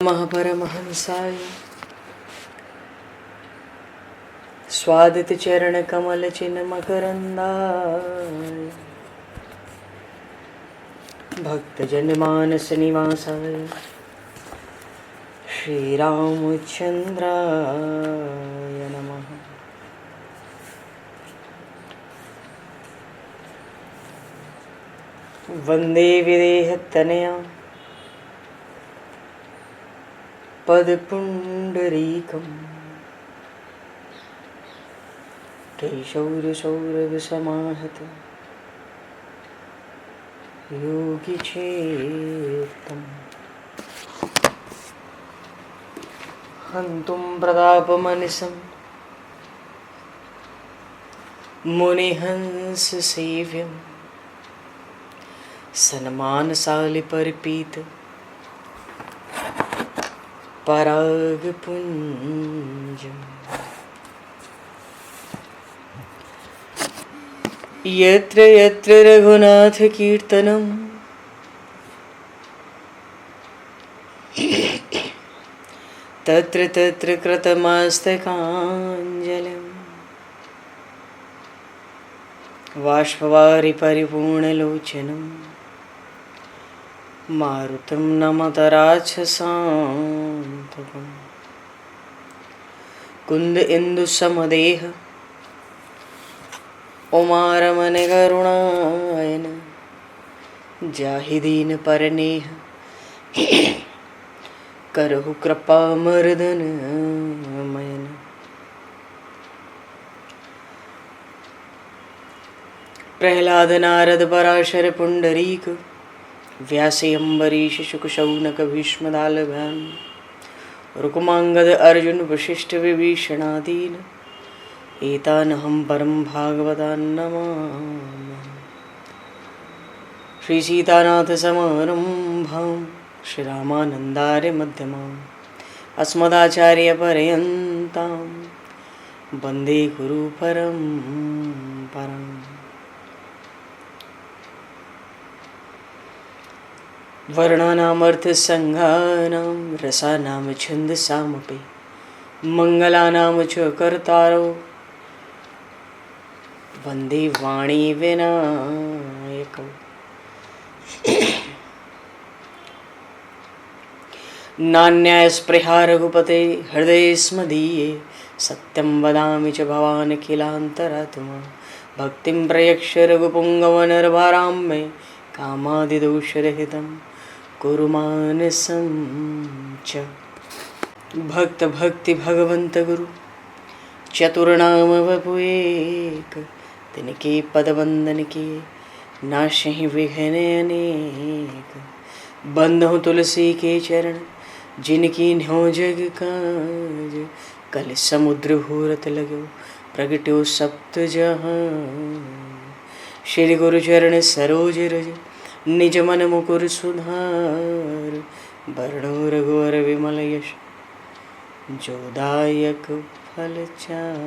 महापरमहंसाय स्वादित चरण कमल चिन्ह मकरंदाय भक्तजन मानस निवासाय श्री रामचंद्राय नमः। वंदे विदेहतनया पदपुंडरीकं केशौरसौरभसमाहत योगिचेतं हन्तुं प्रतापमनिशं मुनिहंससेव्यं सन्मानशालिपरिपीत परागपुञ्जम् यत्र यत्र रघुनाथकीर्तनं तत्र तत्र कृतमस्तकाञ्जलिं बाष्पवारि परिपूर्णलोचनं मारुतं नमत राक्षसान्तकं कुन्द इंदुसमदेह उमारमण करुणायन जाहि दीन परनेह करहु कृपा मर्दन मयन। प्रहलाद नारद पराशर पुंडरीक व्यासे अम्बरीश शुक शौनक भीष्म दालभ्याम रुक्मांगद अर्जुन वशिष्ठ विभीषणादीन एतानहं परम भागवतान् नमामि। श्री सीतानाथ समारंभां श्री रामानन्दार्य मध्यमाम् अस्मदाचार्य पर्यन्तां वन्दे गुरु परम्पराम्। वर्णानामर्थसंज्ञानां रसानां छन्दसामपि मङ्गलानां च कर्तारो वन्दे वाणी विनायकौ। नान्यास्पृहा रघुपते हृदये स्मदीये सत्यं वदामि च भवान् किलान्तरात्मा भक्तिं प्रयक्ष रघुपुङ्गवनर्वरां मे कामादिदोषरहितं कुरु मानसं च। भक्त भक्ति भगवंत गुरु चतुर्नाम वपु एक तिनके पद वंदन के नाशहि विघ्न अनेक। बंधु तुलसी के चरण जिनकी न्यो जग काज कल समुद्र घोरत लगो प्रगट्यो सप्त जहां। श्री गुरु चरण सरोज रज निज मन मुकुर सुधार वर्णो रघुवर विमल यश जोदायक फलचार।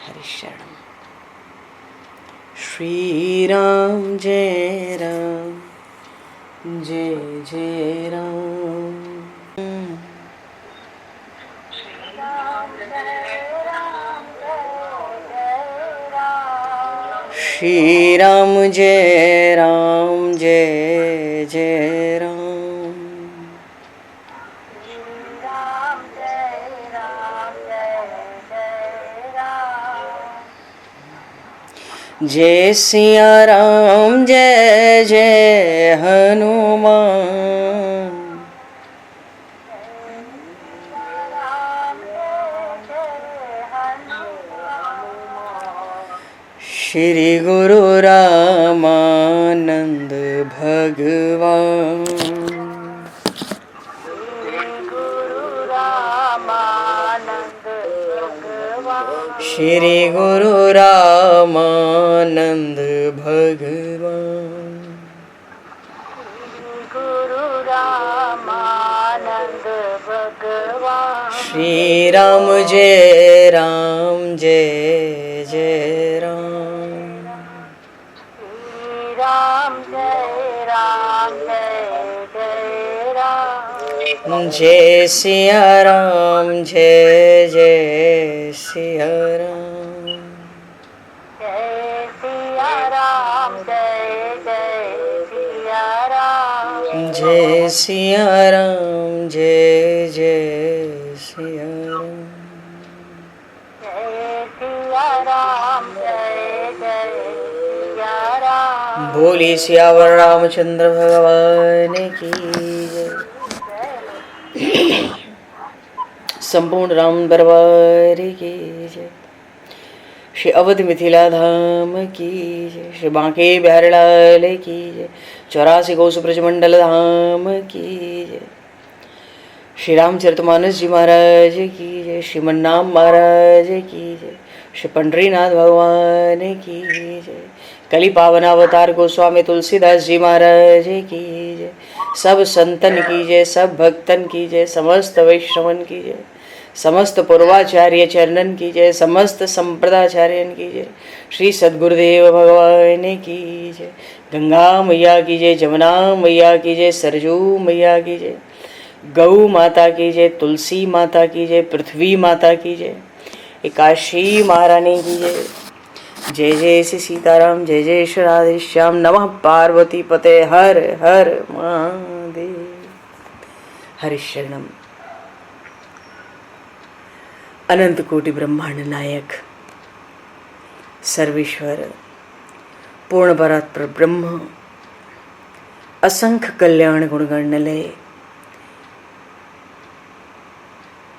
हरिशरण श्री राम जय राम जय जय राम। श्री राम जय राम जय जय राम। जय सिया राम जय जय हनुमान। श्री गुरु रामानंद भगवान। श्री गुरु रामानंद भगवान। श्री राम जय राम जय जय राम। राम जय राम जय सिया राम जय जय सिया राम। जय सिया राम जय जय सिया राम। जय सिया राम जय जय सिया राम। जय सिया राम जय जय सिया राम। बोली सियावर रामचंद्र भगवान की जय। संपूर्ण राम दरबार की जय। श्री अवध मिथिला धाम की जय। श्री बांके बिहारी लाल की जय। 84 कोस ब्रजमंडल धाम की जय। श्री रामचरितमानस जी महाराज की जय। श्रीमन्नाम महाराज की जय। श्री पंडरीनाथ भगवान की जय। कली पावन अवतार गोस्वामी तुलसीदास जी महाराज की जय। सब संतन की जय, सब भक्तन की जय, समस्त वैष्णवन की जय, समस्त पूर्वाचार्य चरणन की जय, समस्त संप्रदाचार्यन की जय। श्री सद्गुरुदेव भगवान की जय। गंगा मैया की जय, जमुना मैया की जय, सरजू मैया की जय, गौ माता की जय, तुलसी माता की जय, पृथ्वी माता की जय, एकाशी महारानी की जय। जय जय श्री सीताराम जय जय श्री राधेश्याम। नमः पार्वती पते हर हर महादेव। हरि शरणम। अनंत कोटि ब्रह्मांड नायक सर्वेश्वर पूर्ण परात्पर ब्रह्म असंख्य कल्याण गुणगणलय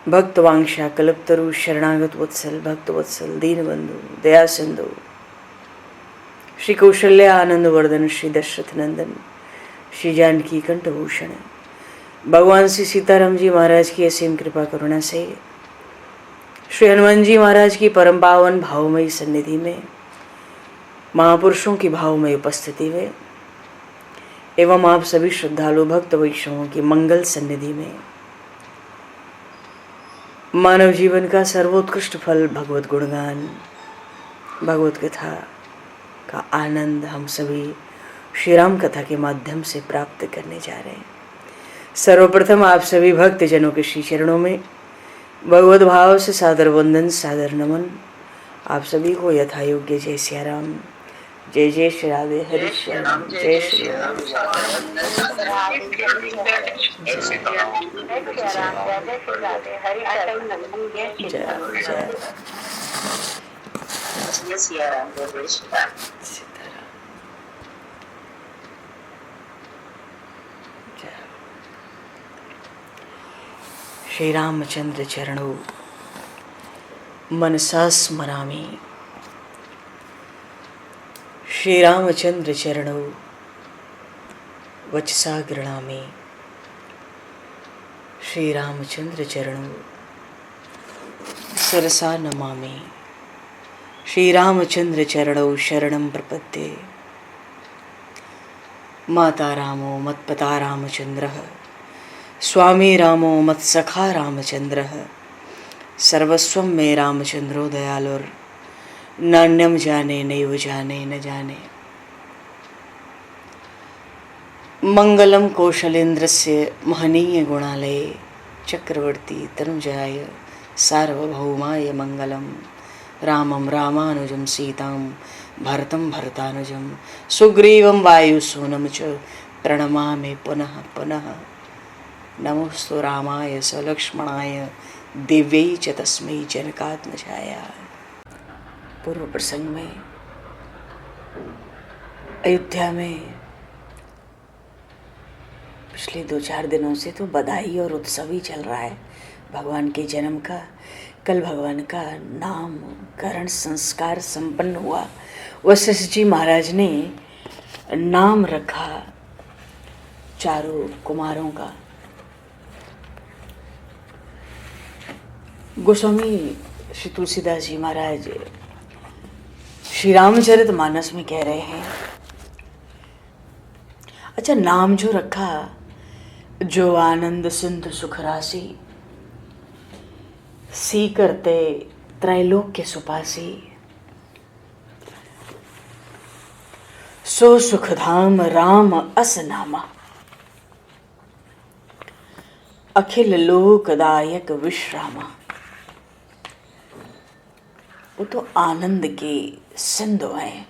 भक्तवांशा कल्पतरु शरणागत वत्सल भक्त वत्सल दीनबंधु दया सिंधु श्री कौशल्य आनंद वर्धन श्री दशरथ नंदन श्री जानकी कंठभूषण भगवान श्री सीताराम जी महाराज की असीम कृपा करुणा से श्री हनुमान जी महाराज की परम पावन भावमयी सन्निधि में महापुरुषों की भावमयी उपस्थिति में एवं आप सभी श्रद्धालु भक्त वैष्णवों की मंगल सन्निधि में मानव जीवन का सर्वोत्कृष्ट फल भगवत गुणगान भगवत कथा का आनंद हम सभी श्री राम कथा के माध्यम से प्राप्त करने जा रहे हैं। सर्वप्रथम आप सभी भक्त जनों के श्री चरणों में भगवत भाव से सादर वंदन सादर नमन। आप सभी को यथा योग्य जय सिया राम जय जय श्री राधे हरि श्याम जय श्री राम श्री रामचंद्र चरणों मनसा स्मरामि। श्री रामचंद्र चरणों वचसा गृणामि। श्री रामचंद्र चरणों शिरसा नमामि। श्री रामचंद्र चरणों शरणं प्रपद्ये। माता रामो मत्पता रामचंद्रः स्वामी रामो मत्सखा रामचंद्रः सर्वस्वं मे रामचंद्रो दयालुर नान्यम जाने नैव जाने न जाने। मंगलम कौशलेन्द्रस्य महनीय गुणालये चक्रवर्ती तनुजाय सार्वभौमाय मंगलम। रामं रामानुजं सीतां भरतं भरतानुजं सुग्रीवं वायुसूनं च प्रणमामि पुनः पुनः। नमोस्तु रामाय सलक्ष्मणाय दिव्यै च तस्मै जनकात्मजाय। पूर्व प्रसंग में अयोध्या में पिछले 2-4 दिनों से तो बधाई और उत्सव ही चल रहा है भगवान के जन्म का। कल भगवान का नामकरण संस्कार संपन्न हुआ। वशिष्ठ जी महाराज ने नाम रखा चारों कुमारों का। गोस्वामी श्री तुलसीदास जी महाराज श्री रामचरित मानस में कह रहे हैं, अच्छा नाम जो रखा, जो आनंद सिंधु सुख राशि, सी करते त्रैलोक्य सुपासी, सो सुखधाम राम अस नामा। अखिल लोकदायक विश्रामा, वो तो आनंद के सिंधु हैं।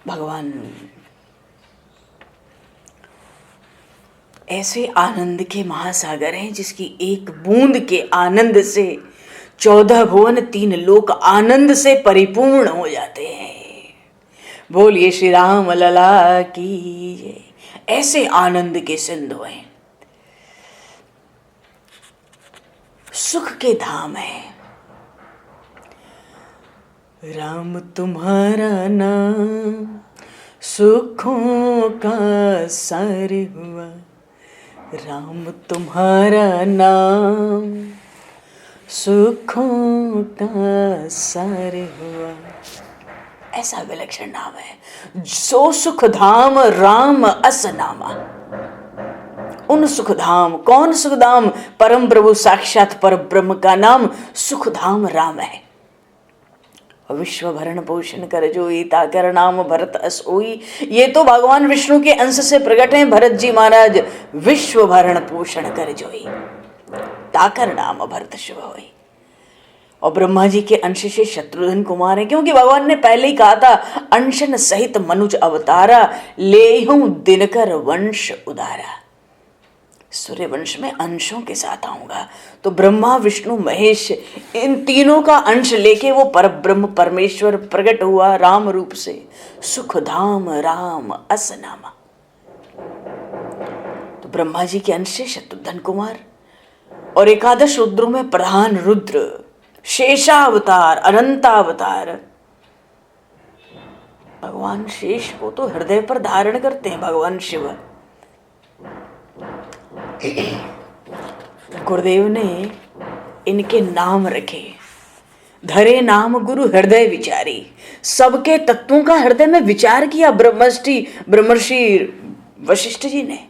भगवान ऐसे आनंद के महासागर हैं जिसकी एक बूंद के आनंद से 14 भुवन 3 लोक आनंद से परिपूर्ण हो जाते हैं। बोलिए श्री राम लला की जय। ऐसे आनंद के सिंधु हैं, सुख के धाम है। राम तुम्हारा नाम सुखों का सार हुआ, राम तुम्हारा नाम सुखों का सार हुआ। ऐसा विलक्षण नाम है। सो सुख धाम राम अस नामा। उन सुखधाम, कौन सुखधाम? परम प्रभु साक्षात पर ब्रह्म का नाम सुखधाम राम है। विश्व भरण पोषण कर जोई, ताकर नाम भरत अस होई। ये तो भगवान विष्णु के अंश से प्रकट हैं भरत जी महाराज। विश्व भरण पोषण कर जोई, ताकर नाम भरत शिव होई। और ब्रह्मा जी के अंश से शत्रुघ्न कुमार है, क्योंकि भगवान ने पहले ही कहा था अंशन सहित मनुज अवतारा, लेहूं दिनकर वंश उदारा। सूर्य वंश में अंशों के साथ आऊंगा। तो ब्रह्मा विष्णु महेश इन तीनों का अंश लेके वो परब्रह्म परमेश्वर प्रकट हुआ राम रूप से। सुखधाम राम अस नामा। तो ब्रह्मा जी के अंश से शत्रुघ्न कुमार, और एकादश रुद्रों में प्रधान रुद्र, शेषावतार, अनंतावतार। भगवान शेष को तो हृदय पर धारण करते हैं भगवान शिव। गुरुदेव ने इनके नाम रखे, धरे नाम गुरु हृदय विचारी। सबके तत्वों का हृदय में विचार किया ब्रह्मर्षि वशिष्ठ जी ने।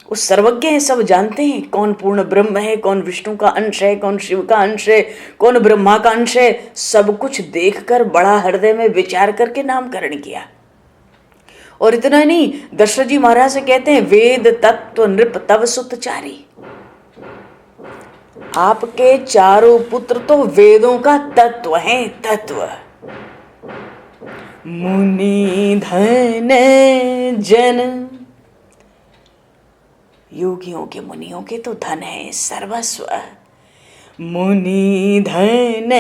वो सर्वज्ञ हैं, सब जानते हैं कौन पूर्ण ब्रह्म है, कौन विष्णु का अंश है, कौन शिव का अंश है, कौन ब्रह्मा का अंश है। सब कुछ देखकर बड़ा हृदय में विचार करके नामकरण किया। और इतना नहीं, दशरथ जी महाराज से कहते हैं वेद तत्व नृप तव सुतचारी। आपके चारों पुत्र तो वेदों का तत्व हैं, तत्व। मुनि धन जन, योगियों के मुनियों के तो धन है सर्वस्व। मुनि धन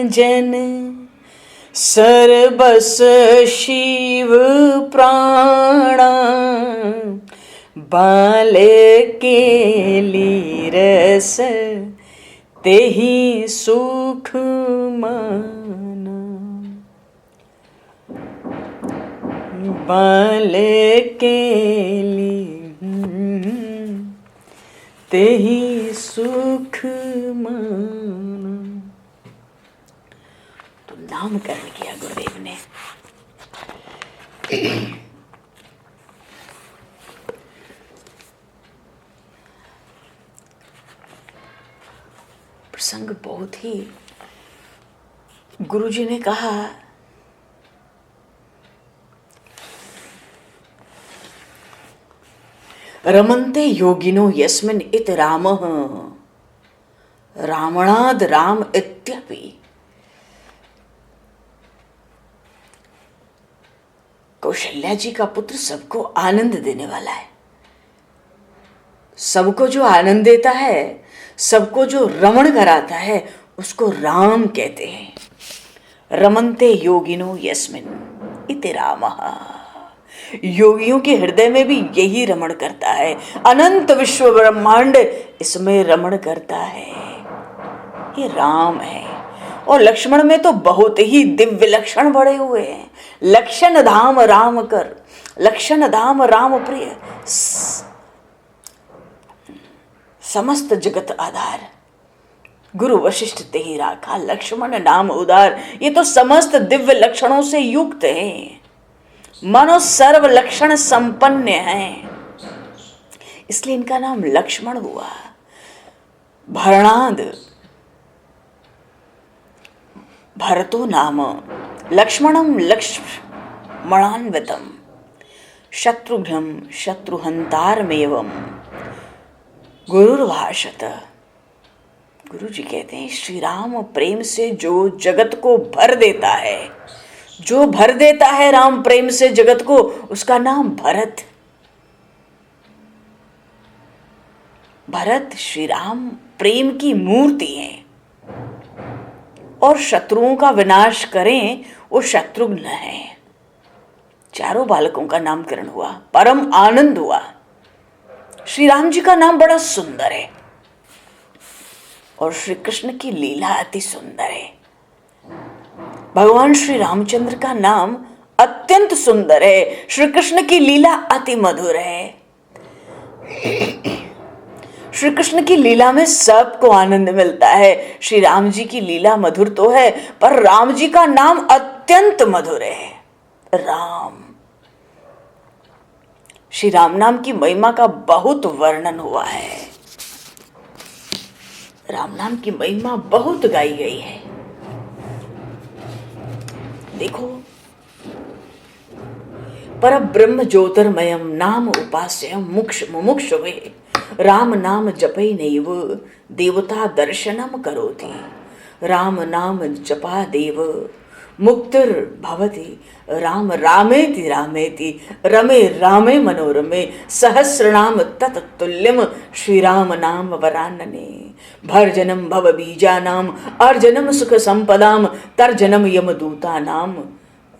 जन सर्वस शिव प्राणा, बाल के लीरस तेहि सुख माना। बाल के तेहि सुख माना। तो नामकरण किया गुरुदेव ने। प्रसंग बहुत ही, गुरुजी ने कहा रमन्ते योगिनो यस्मिन् इत रामः रावणाद राम इत्यपि। कौशल्या जी का पुत्र सबको आनंद देने वाला है। सबको जो आनंद देता है, सबको जो रमण कराता है, उसको राम कहते हैं। रमन्ते योगिनो यस्मिन् इति रामः। योगियों के हृदय में भी यही रमण करता है। अनंत विश्व ब्रह्मांड इसमें रमण करता है, ये राम है। और लक्ष्मण में तो बहुत ही दिव्य लक्षण बड़े हुए हैं। लक्षण धाम राम कर, लक्षण धाम राम प्रिय, समस्त जगत आधार, गुरु वशिष्ठ तेहि राखा, लक्ष्मण नाम उदार। ये तो समस्त दिव्य लक्षणों से युक्त हैं, मानो सर्व लक्षण संपन्न हैं, इसलिए इनका नाम लक्ष्मण हुआ। भरणाद भरतो नाम लक्ष्मणम लक्ष्मणान्वितम। शत्रुघ्नं शत्रुहंतारमेवं गुरुर्भाषत। गुरु जी कहते हैं श्री राम प्रेम से जो जगत को भर देता है, जो भर देता है राम प्रेम से जगत को, उसका नाम भरत। भरत श्री राम प्रेम की मूर्ति हैं। और शत्रुओं का विनाश करें वो शत्रुघ्न है। चारों बालकों का नामकरण हुआ, परम आनंद हुआ। श्री राम जी का नाम बड़ा सुंदर है और श्री कृष्ण की लीला अति सुंदर है। भगवान श्री रामचंद्र का नाम अत्यंत सुंदर है, श्री कृष्ण की लीला अति मधुर है। श्री कृष्ण की लीला में सबको आनंद मिलता है। श्री राम जी की लीला मधुर तो है, पर राम जी का नाम अत्यंत मधुर है, राम। श्री राम नाम की महिमा का बहुत वर्णन हुआ है। राम नाम की महिमा बहुत गाई गई है। देखो, पर ब्रह्म ज्योतिर्मयम नाम उपास्यम मुमुक्षुवे राम नाम जपै नैव देवता दर्शनम करोति। राम नाम जपा देव मुक्तिर्भवति। राम रामेति रामेति रमे रामे मनोरमे सहस्रनाम तत्तुल्यम श्री राम नाम वरानने। भर्जनम भव बीजानाम अर्जनम सुख संपदाम तर्जनम यमदूतानाम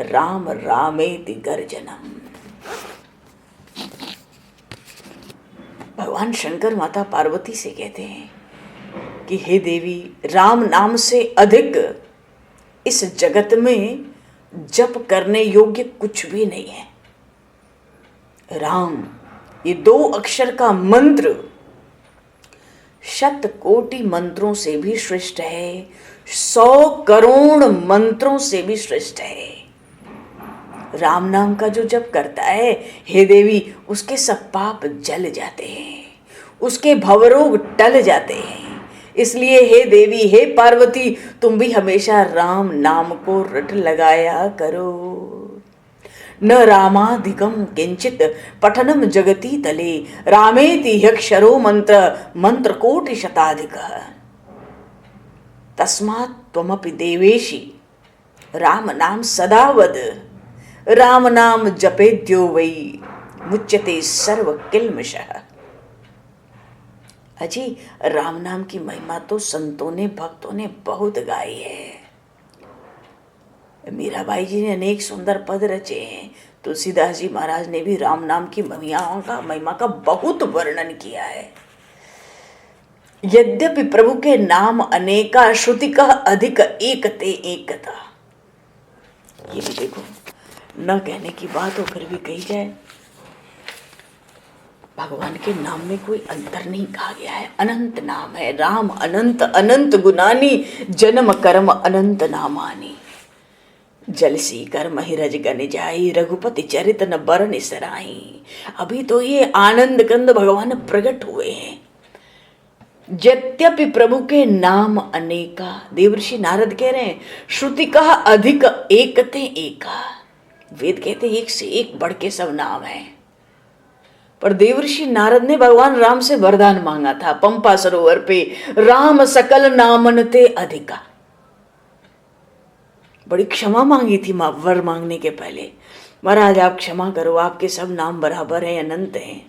राम रामेति गर्जनम। भगवान शंकर माता पार्वती से कहते हैं कि हे देवी, राम नाम से अधिक इस जगत में जप करने योग्य कुछ भी नहीं है। राम ये 2 अक्षर का मंत्र 100 कोटि मंत्रों से भी श्रेष्ठ है, 100 करोड़ मंत्रों से भी श्रेष्ठ है। राम नाम का जो जप करता है, हे देवी, उसके सब पाप जल जाते हैं, उसके भवरोग टल जाते हैं। इसलिए हे देवी, हे पार्वती, तुम भी हमेशा राम नाम को रट लगाया करो। न रामाधिकम किंचित पठनम जगती तले रामेति ह्यक्षरो मंत्र कोटि शताधिक। तस्मात् त्वमपि देवेशी राम नाम सदा वद। राम नाम जपेद्यो वै मुच्यते सर्व किल्मषः। अजी, राम नाम की महिमा तो संतों ने, भक्तों ने बहुत गाई है। मीराबाई जी ने अनेक सुंदर पद रचे हैं। तुलसीदास जी महाराज ने भी राम नाम की महिमा का बहुत वर्णन किया है। यद्यपि प्रभु के नाम अनेका श्रुति का अधिक एकते एकता। ये भी देखो, न कहने की बात होकर भी कही जाए, भगवान के नाम में कोई अंतर नहीं कहा गया है। अनंत नाम है राम, अनंत अनंत गुनानी, जन्म कर्म अनंत नामानी। जलसी कर्म ही रज गन जाई, रघुपति चरित न बरन सराई। अभी तो ये आनंद कंद भगवान प्रकट हुए हैं। यद्यपि प्रभु के नाम अनेका, देवर्षि नारद कह रहे हैं, श्रुति का अधिक एकते एका। वेद कहते एक से एक बढ़ के सब नाम है। पर देवर्षि नारद ने भगवान राम से वरदान मांगा था पंपा सरोवर पे, राम सकल नामन ते अधिका। बड़ी क्षमा मांगी थी वर मांगने के पहले, महाराज आप क्षमा करो, आपके सब नाम बराबर है, अनंत हैं,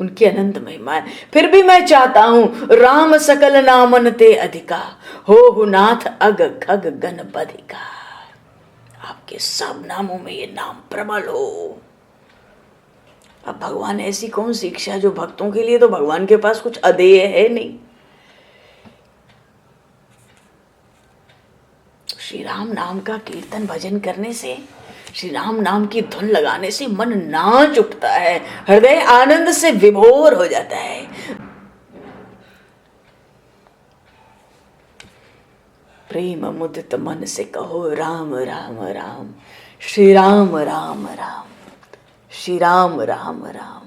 उनकी अनंत महिमा है। फिर भी मैं चाहता हूं राम सकल नामन ते अधिका, हो नाथ अग खग गण बधिका। आपके सब नामों में ये नाम प्रबल हो। अब भगवान ऐसी कौन सी इच्छा जो भक्तों के लिए, तो भगवान के पास कुछ अदेय है नहीं। श्री राम नाम का कीर्तन भजन करने से, श्री राम नाम की धुन लगाने से मन नाच उठता है, हृदय आनंद से विभोर हो जाता है। प्रेम मुदित मन से कहो राम राम राम, श्री राम राम राम, श्री राम राम राम।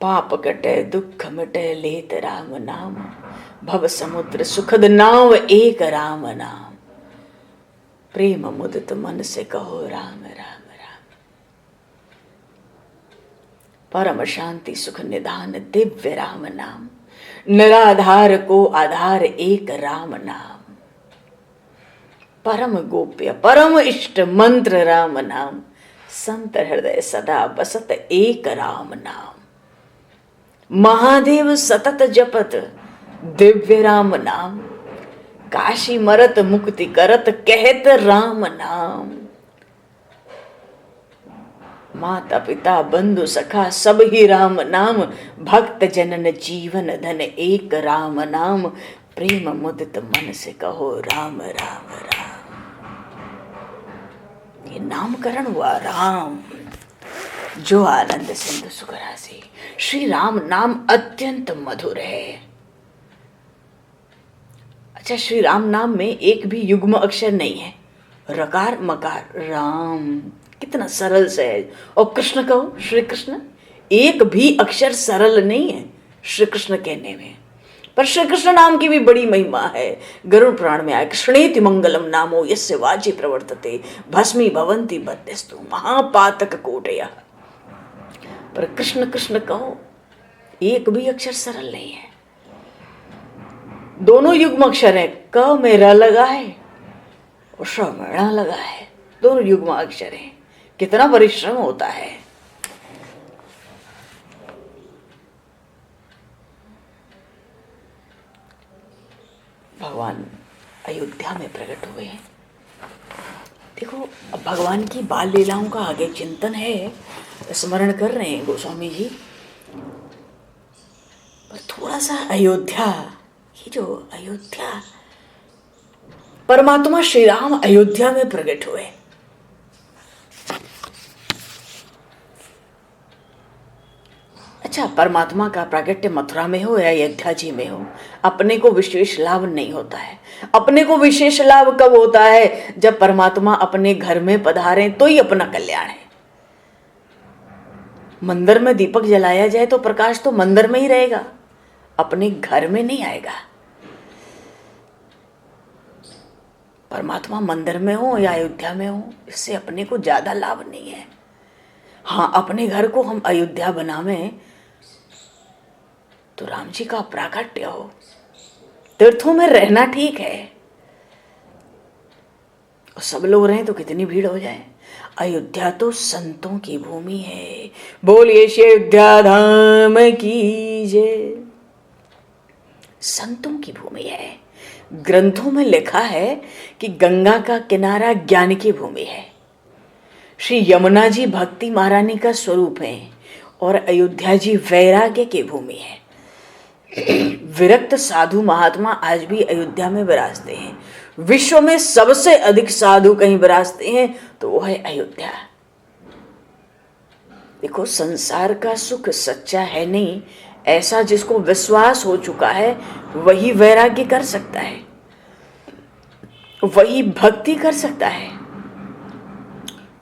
पाप कटे दुख मिटे लेत राम नाम, भव समुद्र सुखद नाव एक राम नाम। प्रेम मुदित मन से कहो राम राम राम। परम शांति सुख निधान दिव्य राम नाम, निराधार को आधार एक राम नाम। परम गोप्य परम इष्ट मंत्र राम नाम, संत हृदय सदा बसत एक राम नाम। महादेव सतत जपत दिव्य राम नाम, काशी मरत मुक्ति करत कहत राम नाम। माता पिता बंधु सखा सब ही राम नाम, भक्त जनन जीवन धन एक राम नाम। प्रेम मुदित मन से कहो राम राम राम। ये नामकरण हुआ राम, जो आनंद सिंधु सुख राशि। श्री राम नाम अत्यंत मधुर है। अच्छा, श्री राम नाम में एक भी युग्म अक्षर नहीं है, रकार मकार राम, कितना सरल सहज। और कृष्ण कहो श्री कृष्ण, एक भी अक्षर सरल नहीं है श्री कृष्ण कहने में। पर श्री कृष्ण नाम की भी बड़ी महिमा है। गरुड़ पुराण में आया, कृष्णेति मंगलम नामो यस्य वाचि प्रवर्तते भस्मी भवन्ति बद्धस्तु महापातक कोटयः। पर कृष्ण कृष्ण कहो, एक भी अक्षर सरल नहीं है। दोनों युग्म अक्षर है, क में र लगा है और श में ण लगा है, दोनों युग्म अक्षर है। कितना परिश्रम होता है। भगवान अयोध्या में प्रकट हुए हैं। देखो, अब भगवान की बाल लीलाओं का आगे चिंतन है, स्मरण कर रहे हैं गोस्वामी जी। पर थोड़ा सा अयोध्या, ये जो अयोध्या, परमात्मा श्री राम अयोध्या में प्रकट हुए। अच्छा, परमात्मा का प्राकट्य मथुरा में हो या अयोध्या जी में हो, अपने को विशेष लाभ नहीं होता है। अपने को विशेष लाभ कब होता है? जब परमात्मा अपने घर में पधारे तो ही अपना कल्याण है। मंदिर में दीपक जलाया जाए तो प्रकाश तो मंदिर में ही रहेगा, अपने घर में नहीं आएगा। परमात्मा मंदिर में हो या अयोध्या में हो, इससे अपने को ज्यादा लाभ नहीं है। हाँ, अपने घर को हम अयोध्या बनावें तो राम जी का प्राकट्य हो। तीर्थों में रहना ठीक है, और सब लोग रहें तो कितनी भीड़ हो जाए। अयोध्या तो संतों की भूमि है। बोलिए श्री अयोध्या धाम की जय। संतों की भूमि है। ग्रंथों में लिखा है कि गंगा का किनारा ज्ञान की भूमि है, श्री यमुना जी भक्ति महारानी का स्वरूप है, और अयोध्या जी वैराग्य की भूमि है। विरक्त साधु महात्मा आज भी अयोध्या में विराजते हैं। विश्व में सबसे अधिक साधु कहीं विराजते हैं तो वो है अयोध्या। देखो, संसार का सुख सच्चा है नहीं, ऐसा जिसको विश्वास हो चुका है वही वैराग्य कर सकता है, वही भक्ति कर सकता है।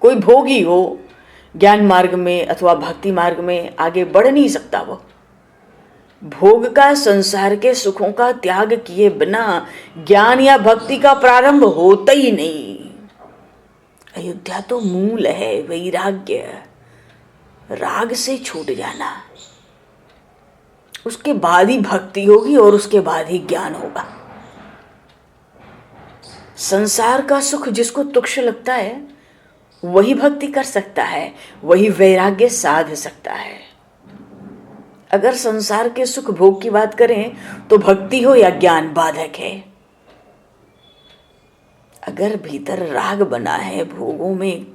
कोई भोगी हो, ज्ञान मार्ग में अथवा भक्ति मार्ग में आगे बढ़ नहीं सकता। वो भोग का, संसार के सुखों का त्याग किए बिना ज्ञान या भक्ति का प्रारंभ होता ही नहीं। अयोध्या तो मूल है, वैराग्य, राग से छूट जाना, उसके बाद ही भक्ति होगी और उसके बाद ही ज्ञान होगा। संसार का सुख जिसको तुच्छ लगता है वही भक्ति कर सकता है, वही वैराग्य साध सकता है। अगर संसार के सुख भोग की बात करें तो भक्ति हो या ज्ञान बाधक है। अगर भीतर राग बना है, भोगों में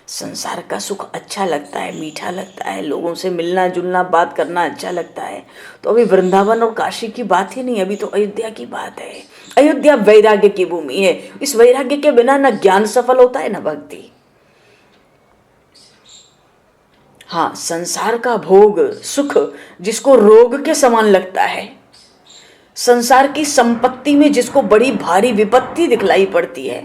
संसार का सुख अच्छा लगता है, मीठा लगता है, लोगों से मिलना जुलना बात करना अच्छा लगता है, तो अभी वृंदावन और काशी की बात ही नहीं, अभी तो अयोध्या की बात है। अयोध्या वैराग्य की भूमि है। इस वैराग्य के बिना न ज्ञान सफल होता है न भक्ति। हाँ, संसार का भोग सुख जिसको रोग के समान लगता है, संसार की संपत्ति में जिसको बड़ी भारी विपत्ति दिखलाई पड़ती है,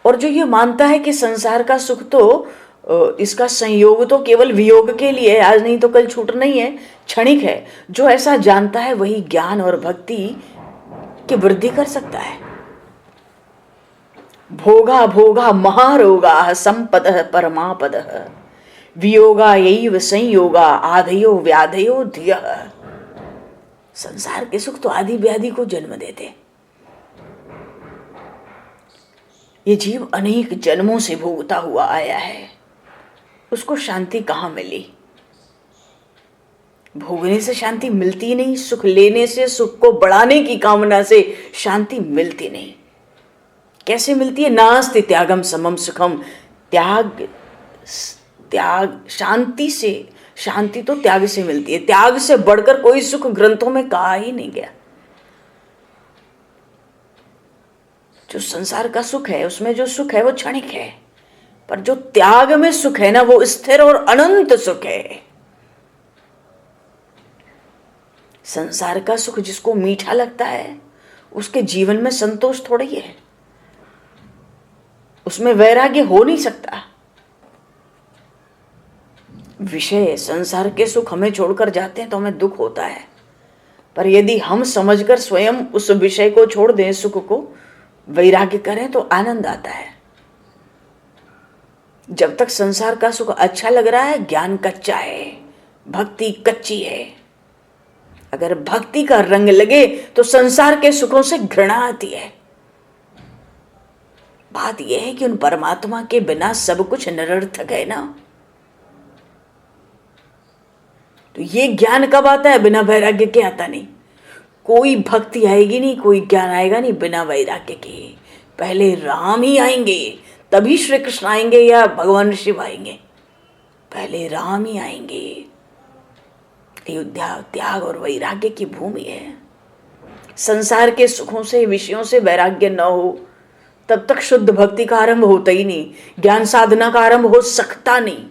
और जो ये मानता है कि संसार का सुख तो इसका संयोग तो केवल वियोग के लिए है, आज नहीं तो कल छूटना ही है, क्षणिक है, जो ऐसा जानता है वही ज्ञान और भक्ति की वृद्धि कर सकता है। भोगा भोगा महारोगा संपदः परमापदः वियोगा यैव संयोगा आधयो व्याधयो धियः। संसार के सुख तो आदि व्याधि को जन्म देते। ये जीव अनेक जन्मों से भोगता हुआ आया है, उसको शांति कहाँ मिली? भोगने से शांति मिलती नहीं, सुख लेने से, सुख को बढ़ाने की कामना से शांति मिलती नहीं। कैसे मिलती है? नास्ति त्यागम समम सुखम। त्याग शांति से, शांति तो त्याग से मिलती है। त्याग से बढ़कर कोई सुख ग्रंथों में कहा ही नहीं गया। जो संसार का सुख है, उसमें जो सुख है वो क्षणिक है, पर जो त्याग में सुख है ना, वो स्थिर और अनंत सुख है। संसार का सुख जिसको मीठा लगता है, उसके जीवन में संतोष थोड़ी है, उसमें वैराग्य हो नहीं सकता। विषय संसार के सुख हमें छोड़कर जाते हैं तो हमें दुख होता है, पर यदि हम समझकर स्वयं उस विषय को छोड़ दें, सुख को वैराग्य करें, तो आनंद आता है। जब तक संसार का सुख अच्छा लग रहा है, ज्ञान कच्चा है, भक्ति कच्ची है। अगर भक्ति का रंग लगे तो संसार के सुखों से घृणा आती है। बात यह है कि उन परमात्मा के बिना सब कुछ निरर्थक है ना। तो ये ज्ञान कब आता है? बिना वैराग्य के आता नहीं। कोई भक्ति आएगी नहीं, कोई ज्ञान आएगा नहीं बिना वैराग्य के। पहले राम ही आएंगे, तभी श्री कृष्ण आएंगे या भगवान शिव आएंगे। पहले राम ही आएंगे। अयोध्या त्याग और वैराग्य की भूमि है। संसार के सुखों से, विषयों से वैराग्य न हो तब तक शुद्ध भक्ति का आरंभ होता ही नहीं, ज्ञान साधना का आरंभ हो सकता नहीं।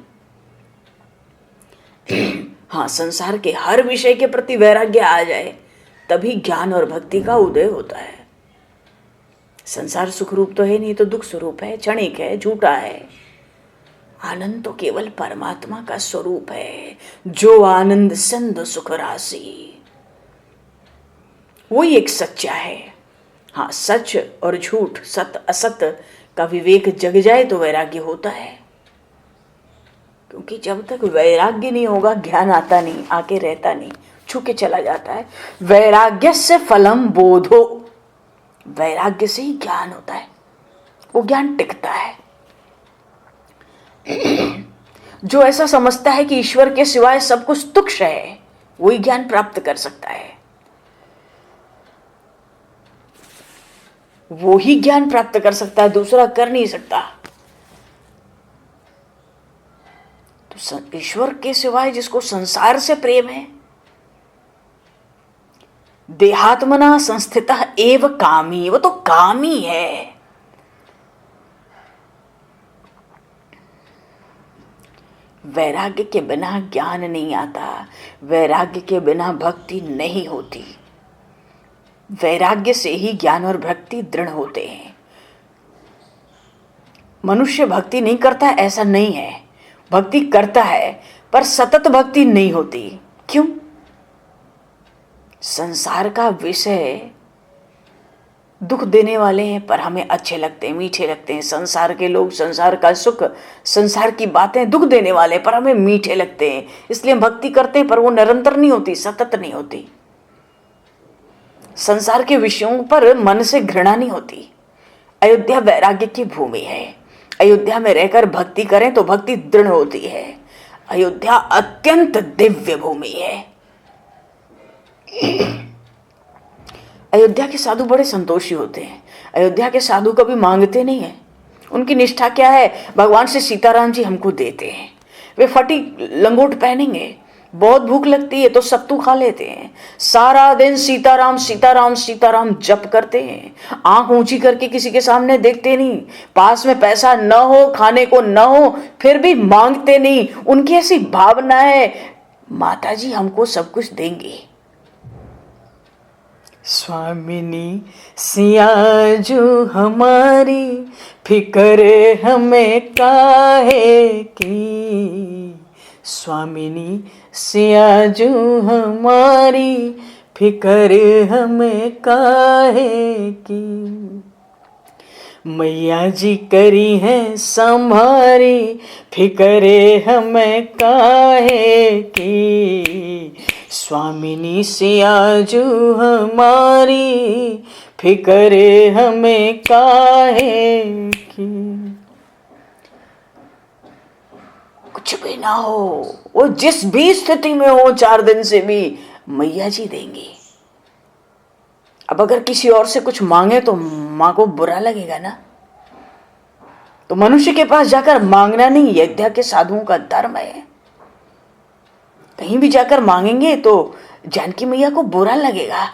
हाँ, संसार के हर विषय के प्रति वैराग्य आ जाए तभी ज्ञान और भक्ति का उदय होता है। संसार सुख रूप तो है नहीं, तो दुख स्वरूप है, क्षणिक है, झूठा है। आनंद तो केवल परमात्मा का स्वरूप है। जो आनंद संद सुख राशि, वही एक सच्चा है। हाँ, सच और झूठ, सत असत का विवेक जग जाए तो वैराग्य होता है। क्योंकि जब तक वैराग्य नहीं होगा, ज्ञान आता नहीं, आके रहता नहीं, छू के चला जाता है। वैराग्य से फलम बोधो, वैराग्य से ही ज्ञान होता है, वो ज्ञान टिकता है। जो ऐसा समझता है कि ईश्वर के सिवाय सब कुछ तुच्छ है, वही ज्ञान प्राप्त कर सकता है। वो ही ज्ञान प्राप्त कर सकता है, दूसरा कर नहीं सकता। तो ईश्वर के सिवाय जिसको संसार से प्रेम है, देहात्मना संस्थितः एव कामी, वो तो कामी है। वैराग्य के बिना ज्ञान नहीं आता, वैराग्य के बिना भक्ति नहीं होती। वैराग्य से ही ज्ञान और भक्ति दृढ़ होते हैं। मनुष्य भक्ति नहीं करता ऐसा नहीं है, भक्ति करता है, पर सतत भक्ति नहीं होती। क्यों? संसार का विषय दुख देने वाले हैं, पर हमें अच्छे लगते हैं, मीठे लगते हैं। संसार के लोग, संसार का सुख, संसार की बातें दुख देने वाले पर हमें मीठे लगते हैं, इसलिए हम भक्ति करते हैं, पर वो निरंतर नहीं होती, सतत नहीं होती। संसार के विषयों पर मन से घृणा नहीं होती। अयोध्या वैराग्य की भूमि है। अयोध्या में रहकर भक्ति करें तो भक्ति दृढ़ होती है। अयोध्या अत्यंत दिव्य भूमि है। अयोध्या के साधु बड़े संतोषी होते हैं। अयोध्या के साधु कभी मांगते नहीं है। उनकी निष्ठा क्या है? भगवान से सीताराम जी हमको देते हैं। वे फटी लंगोट पहनेंगे, बहुत भूख लगती है तो सत्तू खा लेते हैं, सारा दिन सीताराम सीताराम सीताराम जप करते हैं, आंख ऊंची करके किसी के सामने देखते नहीं, पास में पैसा न हो, खाने को न हो, फिर भी मांगते नहीं। उनकी ऐसी भावना है, माता जी हमको सब कुछ देंगे। स्वामिनी सियाजू हमारी, फिक्र हमें काहे की। स्वामिनी सियाजू हमारी, फिक्र हमें काहे की। मैया जी करी है संभारी, फिकरे हमें काहे की। स्वामिनी से आजू हमारी, फिकरे हमें काहे की। कुछ भी ना हो, वो जिस भी स्थिति में हो, 4 दिन से भी मैया जी देंगी। अब अगर किसी और से कुछ मांगे तो माँ को बुरा लगेगा ना। तो मनुष्य के पास जाकर मांगना नहीं, अयोध्या के साधुओं का धर्म है। कहीं भी जाकर मांगेंगे तो जानकी मैया को बुरा लगेगा,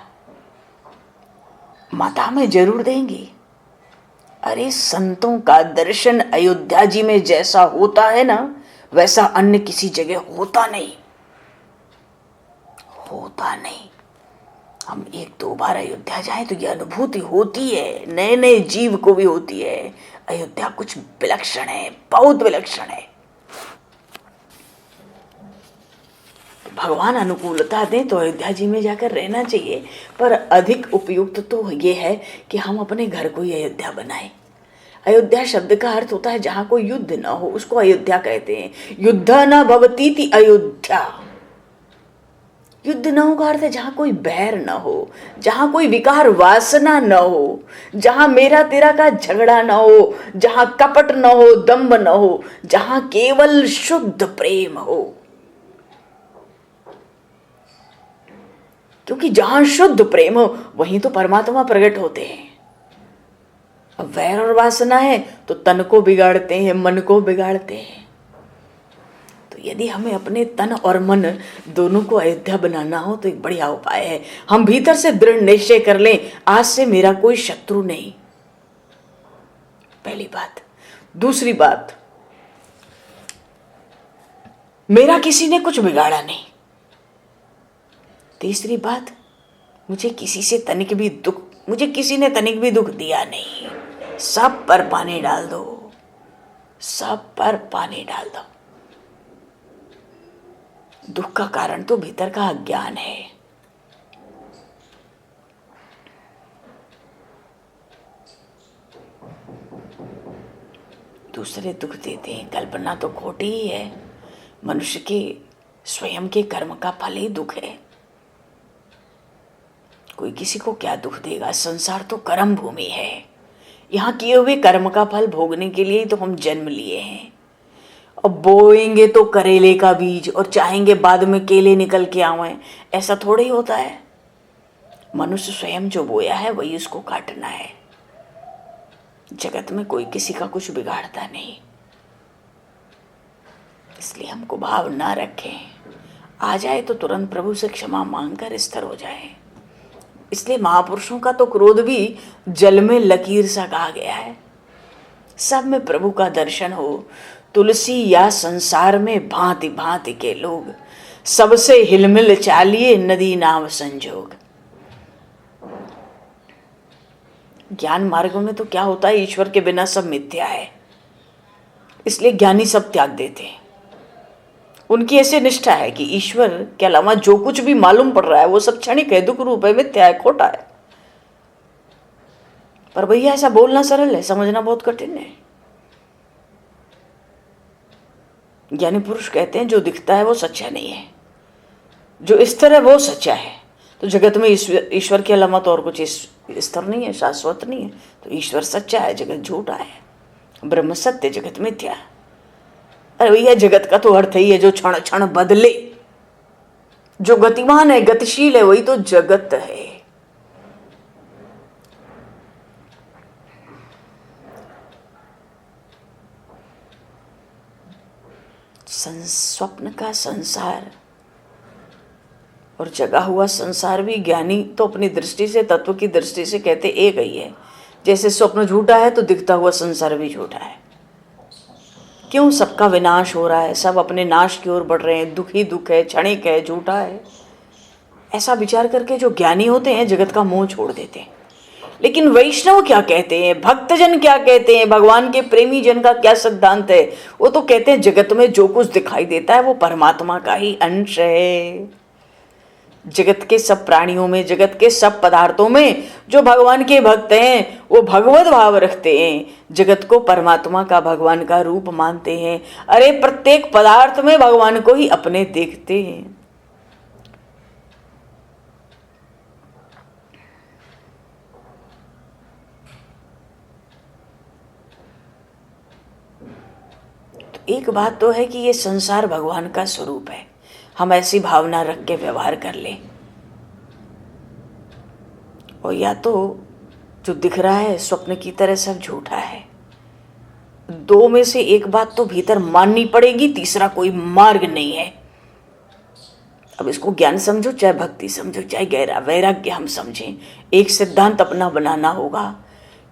माता में जरूर देंगी। अरे संतों का दर्शन अयोध्या जी में जैसा होता है ना, वैसा अन्य किसी जगह होता नहीं, होता नहीं। हम 1-2 बार अयोध्या जाएं तो यह अनुभूति होती है, नए नए जीव को भी होती है। अयोध्या कुछ विलक्षण है, बहुत विलक्षण है। भगवान अनुकूलता दें तो अयोध्या जी में जाकर रहना चाहिए, पर अधिक उपयुक्त तो ये है कि हम अपने घर को ही अयोध्या बनाएं। अयोध्या शब्द का अर्थ होता है जहां कोई युद्ध न हो, उसको अयोध्या कहते हैं। युद्ध न भवतीति अयोध्या। युद्ध न हो का अर्थ है जहां कोई बैर न हो, जहां कोई विकार वासना न हो, जहां मेरा तेरा का झगड़ा न हो, जहां कपट न हो, दंभ न हो, जहां केवल शुद्ध प्रेम हो। क्योंकि जहां शुद्ध प्रेम हो वहीं तो परमात्मा प्रकट होते हैं। अब वैर और वासना है तो तन को बिगाड़ते हैं, मन को बिगाड़ते हैं। तो यदि हमें अपने तन और मन दोनों को अयोध्या बनाना हो तो एक बढ़िया उपाय है, हम भीतर से दृढ़ निश्चय कर लें, आज से मेरा कोई शत्रु नहीं। पहली बात। दूसरी बात, मेरा किसी ने कुछ बिगाड़ा नहीं। तीसरी बात, मुझे किसी से तनिक भी दुख, मुझे किसी ने तनिक भी दुख दिया नहीं। सब पर पानी डाल दो, सब पर पानी डाल दो। दुख का कारण तो भीतर का अज्ञान है। दूसरे दुख देते हैं, कल्पना तो खोटी ही है। मनुष्य के स्वयं के कर्म का फल ही दुख है। कोई किसी को क्या दुख देगा? संसार तो कर्म भूमि है। यहाँ किए हुए कर्म का फल भोगने के लिए तो हम जन्म लिए हैं। और बोएंगे तो करेले का बीज और चाहेंगे बाद में केले निकल के आवें, ऐसा थोड़ा ही होता है। मनुष्य स्वयं जो बोया है वही उसको काटना है। जगत में कोई किसी का कुछ बिगाड़ता नहीं, इसलिए हमको भाव ना रखें। आ जाए तो तुरंत प्रभु से क्षमा मांगकर स्थिर हो जाए। इसलिए महापुरुषों का तो क्रोध भी जल में लकीर सा कहा गया है। सब में प्रभु का दर्शन हो। तुलसी या संसार में भांति भांति के लोग, सबसे हिलमिल चालिए नदी नाव संजोग। ज्ञान मार्गों में तो क्या होता है, ईश्वर के बिना सब मिथ्या है, इसलिए ज्ञानी सब त्याग देते हैं। उनकी ऐसी निष्ठा है कि ईश्वर के अलावा जो कुछ भी मालूम पड़ रहा है वो सब क्षणिक है, दुख रूप है, मिथ्या है, खोटा है। पर भैया ऐसा बोलना सरल है, समझना बहुत कठिन है। ज्ञानी पुरुष कहते हैं जो दिखता है वो सच्चा नहीं है, जो स्थिर है वो सच्चा है। तो जगत में ईश्वर के अलावा तो और कुछ स्थिर नहीं है, शाश्वत नहीं है। तो ईश्वर सच्चा है, जगत झूठा है। ब्रह्म सत्य, जगत मिथ्या। अरे भैया जगत का तो अर्थ ही है जो क्षण क्षण बदले, जो गतिमान है, गतिशील है, वही तो जगत है। स्वप्न का संसार और जगा हुआ संसार भी ज्ञानी तो अपनी दृष्टि से, तत्व की दृष्टि से कहते एक ही है। जैसे स्वप्न झूठा है तो दिखता हुआ संसार भी झूठा है। क्यों? सबका विनाश हो रहा है, सब अपने नाश की ओर बढ़ रहे हैं। दुख ही दुख है, क्षणिक है, झूठा है। ऐसा विचार करके जो ज्ञानी होते हैं जगत का मोह छोड़ देते हैं। लेकिन वैष्णव क्या कहते हैं, भक्तजन क्या कहते हैं, भगवान के प्रेमी जन का क्या सिद्धांत है? वो तो कहते हैं जगत में जो कुछ दिखाई देता है वो परमात्मा का ही अंश है। जगत के सब प्राणियों में, जगत के सब पदार्थों में जो भगवान के भक्त हैं वो भगवत भाव रखते हैं, जगत को परमात्मा का, भगवान का रूप मानते हैं। अरे प्रत्येक पदार्थ में भगवान को ही अपने देखते हैं। तो एक बात तो है कि ये संसार भगवान का स्वरूप है, हम ऐसी भावना रख के व्यवहार कर लें। और या तो जो दिख रहा है स्वप्न की तरह सब झूठा है, दो में से एक बात तो भीतर माननी पड़ेगी, तीसरा कोई मार्ग नहीं है। अब इसको ज्ञान समझो चाहे भक्ति समझो चाहे गहरा वैराग्य हम समझें, एक सिद्धांत अपना बनाना होगा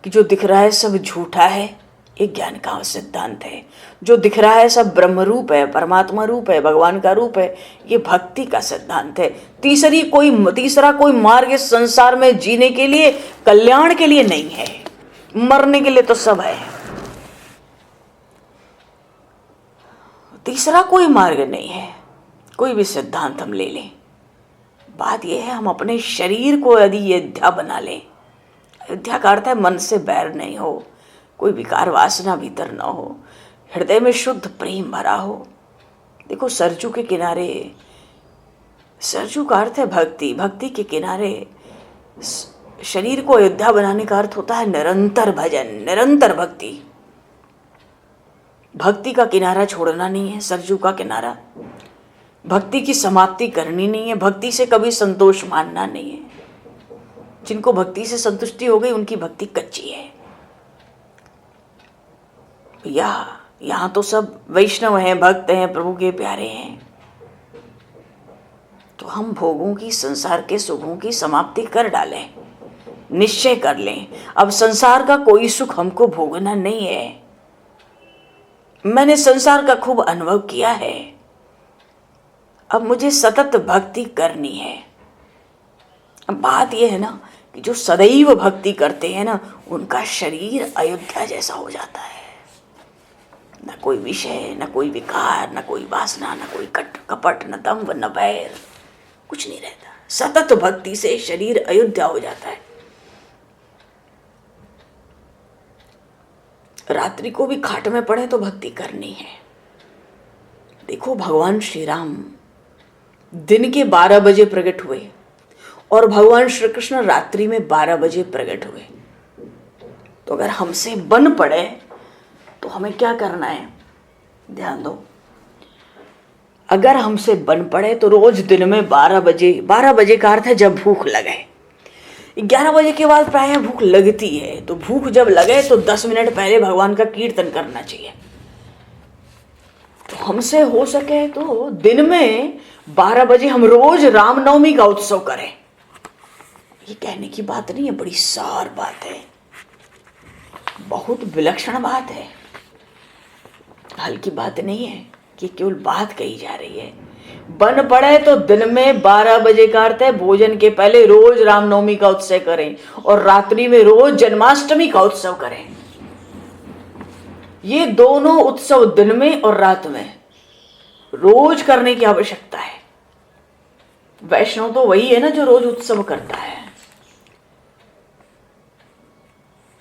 कि जो दिख रहा है सब झूठा है, एक ज्ञान का सिद्धांत है। जो दिख रहा है सब ब्रह्म रूप है, परमात्मा रूप है, भगवान का रूप है, ये भक्ति का सिद्धांत है। तीसरा कोई मार्ग इस संसार में जीने के लिए, कल्याण के लिए नहीं है, मरने के लिए तो सब है। तीसरा कोई मार्ग नहीं है, कोई भी सिद्धांत हम ले लें। बात यह है हम अपने शरीर को यदि अयोध्या बना लें, अयोध्या का अर्थ है मन से बैर नहीं हो, कोई विकार वासना भीतर ना हो, हृदय में शुद्ध प्रेम भरा हो। देखो सरजू के किनारे, सरजू का अर्थ है भक्ति, भक्ति के किनारे शरीर को अयोध्या बनाने का अर्थ होता है निरंतर भजन, निरंतर भक्ति। भक्ति का किनारा छोड़ना नहीं है, सरजू का किनारा। भक्ति की समाप्ति करनी नहीं है, भक्ति से कभी संतोष मानना नहीं है। जिनको भक्ति से संतुष्टि हो गई उनकी भक्ति कच्ची है। यहाँ तो सब वैष्णव हैं, भक्त हैं, प्रभु के प्यारे हैं। तो हम भोगों की, संसार के सुखों की समाप्ति कर डालें, निश्चय कर लें अब संसार का कोई सुख हमको भोगना नहीं है। मैंने संसार का खूब अनुभव किया है, अब मुझे सतत भक्ति करनी है। अब बात यह है ना कि जो सदैव भक्ति करते हैं ना, उनका शरीर अयोध्या जैसा हो जाता है। न कोई विषय, न कोई विकार, न कोई वासना, न कोई कपट, न दंभ, न बैर, कुछ नहीं रहता। सतत भक्ति से शरीर अयोध्या हो जाता है। रात्रि को भी खाट में पड़े तो भक्ति करनी है। देखो भगवान श्री राम दिन के 12 बजे प्रकट हुए और भगवान श्री कृष्ण रात्रि में 12 बजे प्रकट हुए। तो अगर हमसे बन पड़े तो हमें क्या करना है, ध्यान दो। अगर हमसे बन पड़े तो रोज दिन में 12 बजे का अर्थ है जब भूख लगे। 11 बजे के बाद प्रायः भूख लगती है, तो भूख जब लगे तो 10 मिनट पहले भगवान का कीर्तन करना चाहिए। तो हमसे हो सके तो दिन में 12 बजे हम रोज रामनवमी का उत्सव करें। ये कहने की बात नहीं है, बड़ी सार बात है, बहुत विलक्षण बात है, हल्की बात नहीं है कि केवल बात कही जा रही है। बन पड़े तो दिन में 12 बजे का अर्थ है भोजन के पहले रोज रामनवमी का उत्सव करें और रात्रि में रोज जन्माष्टमी का उत्सव करें। ये दोनों उत्सव दिन में और रात में रोज करने की आवश्यकता है। वैष्णव तो वही है ना जो रोज उत्सव करता है।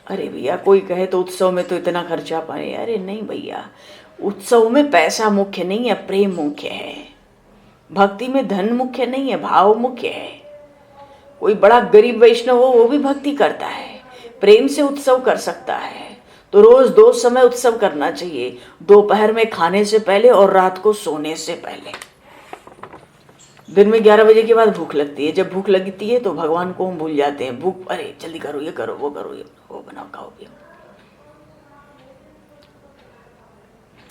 अरे भैया कोई कहे तो उत्सव में तो इतना खर्चा पाए, अरे नहीं भैया, उत्सव में पैसा मुख्य नहीं है, प्रेम मुख्य है। भक्ति में धन मुख्य नहीं है, भाव मुख्य है। कोई बड़ा गरीब वैष्णव हो वो भी भक्ति करता है, प्रेम से उत्सव कर सकता है। तो रोज 2 समय उत्सव करना चाहिए, दोपहर में खाने से पहले और रात को सोने से पहले। दिन में 11 बजे के बाद भूख लगती है, जब भूख लगती है तो भगवान को हम भूल जाते हैं। भूख, अरे जल्दी करो, ये करो, वो करो, ये वो बनाओ, खाओ पियो।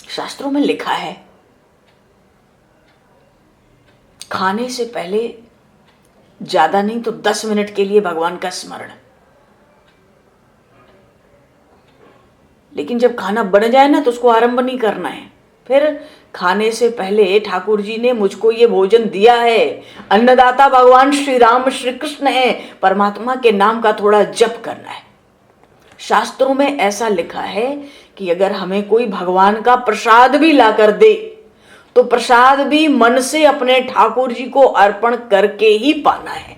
शास्त्रों में लिखा है खाने से पहले ज्यादा नहीं तो 10 मिनट के लिए भगवान का स्मरण। लेकिन जब खाना बन जाए ना तो उसको आरंभ नहीं करना है। फिर खाने से पहले ठाकुर जी ने मुझको ये भोजन दिया है, अन्नदाता भगवान श्री राम श्री कृष्ण है, परमात्मा के नाम का थोड़ा जप करना है। शास्त्रों में ऐसा लिखा है कि अगर हमें कोई भगवान का प्रसाद भी ला कर दे तो प्रसाद भी मन से अपने ठाकुर जी को अर्पण करके ही पाना है।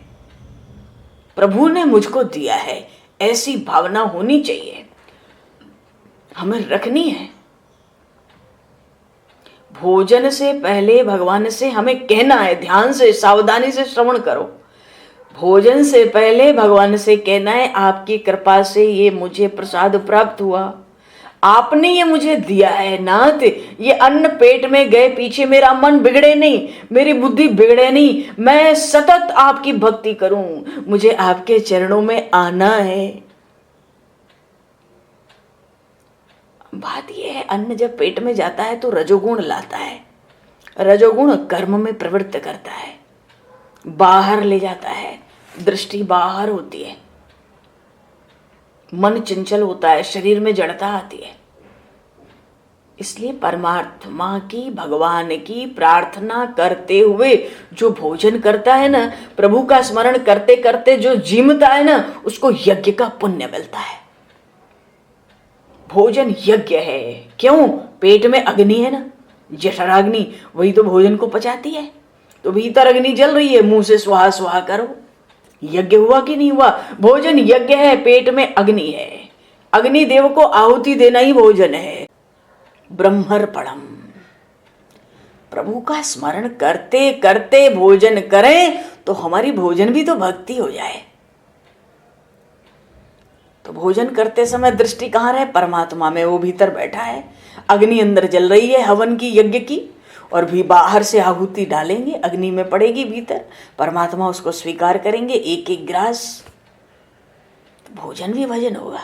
प्रभु ने मुझको दिया है, ऐसी भावना होनी चाहिए, हमें रखनी है। भोजन से पहले भगवान से हमें कहना है, ध्यान से सावधानी से श्रवण करो। भोजन से पहले भगवान से कहना है, आपकी कृपा से ये मुझे प्रसाद प्राप्त हुआ, आपने ये मुझे दिया है नाथ, ये अन्न पेट में गए पीछे मेरा मन बिगड़े नहीं, मेरी बुद्धि बिगड़े नहीं, मैं सतत आपकी भक्ति करूं, मुझे आपके चरणों में आना है। बात यह है, अन्न जब पेट में जाता है तो रजोगुण लाता है, रजोगुण कर्म में प्रवृत्त करता है, बाहर ले जाता है, दृष्टि बाहर होती है, मन चंचल होता है, शरीर में जड़ता आती है। इसलिए परमात्मा की, भगवान की प्रार्थना करते हुए जो भोजन करता है ना, प्रभु का स्मरण करते करते जो जीमता है ना, उसको यज्ञ का पुण्य मिलता है। भोजन यज्ञ है। क्यों? पेट में अग्नि है ना, जठराग्नि, वही तो भोजन को पचाती है। तो भीतर अग्नि जल रही है, मुंह से स्वाहा स्वाहा करो, यज्ञ हुआ कि नहीं हुआ? भोजन यज्ञ है, पेट में अग्नि है, अग्नि देव को आहुति देना ही भोजन है। ब्रह्मर्पणम, प्रभु का स्मरण करते करते भोजन करें तो हमारी भोजन भी तो भक्ति हो जाए। तो भोजन करते समय दृष्टि कहाँ रहे? परमात्मा में, वो भीतर बैठा है, अग्नि अंदर जल रही है हवन की, यज्ञ की, और भी बाहर से आहुति डालेंगे, अग्नि में पड़ेगी भीतर, परमात्मा उसको स्वीकार करेंगे एक एक ग्रास, तो भोजन भी भजन होगा।